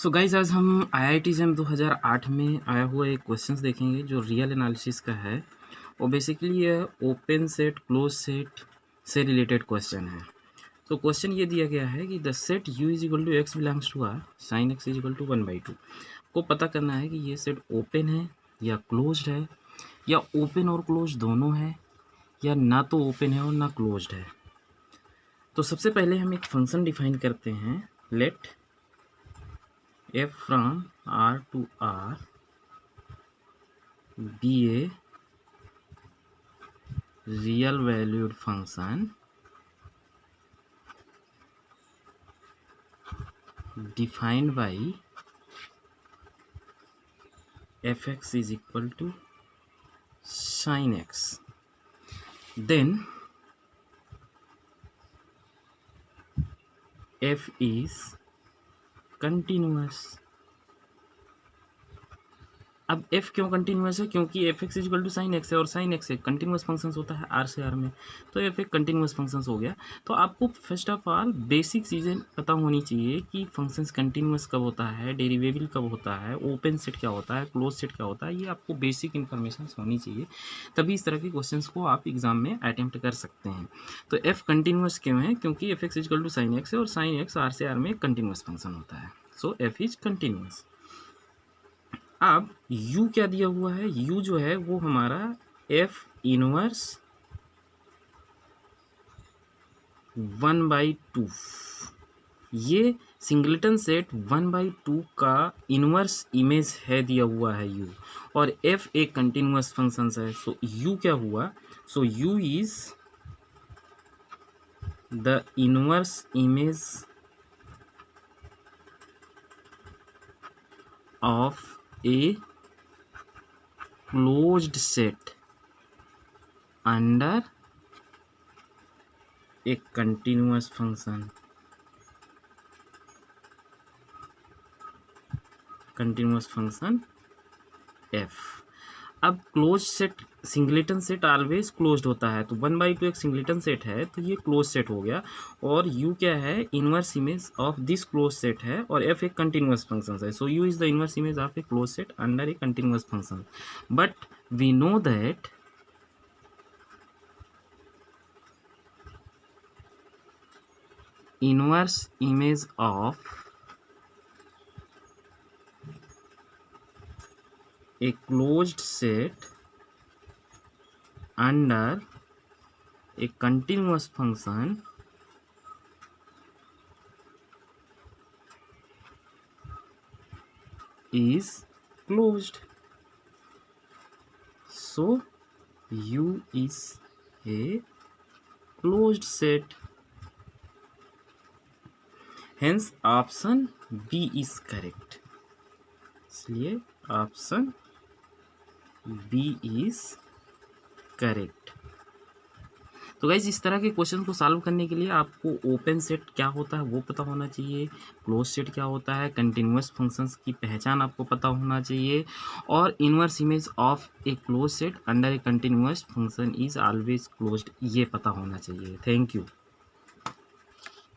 So guys आज हम IIT JAM 2008 में आया हुआ एक क्वेश्चंस देखेंगे जो रियल एनालिसिस का है और बेसिकली ये ओपन सेट क्लोज सेट से रिलेटेड क्वेश्चन है। तो क्वेश्चन ये दिया गया है कि the set U is equal to x belongs to R sine x is equal to 1/2 को पता करना है कि ये सेट ओपन है या क्लोज्ड है या ओपन और क्लोज दोनों है या ना तो ओपन है और ना क्लोज्ड है। तो सबसे पहले हम एक फंक्शन डिफाइन करते हैं, late f from R to R be a real valued function defined by fx is equal to sin x. Then f is continuous. अब f क्यों कंटिन्यूस है? क्योंकि f x equal to sine x है और sine x एक continuous functions होता है are से आर में, तो एफ एक कंटिन्यूस फंक्शंस हो गया। तो आपको फर्स्ट ऑफ ऑल बेसिक चीज़ें पता होनी चाहिए कि फंक्शंस कंटिन्यूस कब होता है, डेरिवेबल कब होता है, ओपन सेट क्या होता है, क्लोज सेट क्या होता है, ये आपको बेसिक इन्फॉर्मेशन होनी चाहिए, तभी इस तरह के क्वेश्चन को आप एग्जाम में अटैम्प्ट कर सकते हैं। तो एफ कंटिन्यूस क्यों है? क्योंकि f x equal to sine x है और साइन एक्स आर से आर में एक कंटिन्यूस फंक्शन होता है, सो एफ इज कंटिन्यूस। अब u क्या दिया हुआ है? u जो है वो हमारा f इनवर्स 1/2, ये सिंगलेटन सेट 1/2 का इनवर्स इमेज है दिया हुआ है u, और f एक कंटिन्यूस फंक्शन है। सो u क्या हुआ? सो u is the inverse image of a closed set under a continuous function, f। अब close set, singleton set always closed होता है, तो 1/2 एक सिंगलेटन सेट है तो ये क्लोज सेट हो गया, और u क्या है? Inverse image of this close set है, और f एक कंटिन्यूस फंक्शन है। So u is the inverse image of a close set under a continuous function. But we know that inverse image of a closed set under a continuous function is closed. So U is a closed set. Hence option B is correct. इसलिए option B is correct. तो guys इस तरह के question को solve करने के लिए आपको ओपन सेट क्या होता है वो पता होना चाहिए, क्लोज सेट क्या होता है, कंटिन्यूस फंक्शंस की पहचान आपको पता होना चाहिए, और inverse image of a close set under a continuous function is always closed, ये पता होना चाहिए। Thank you.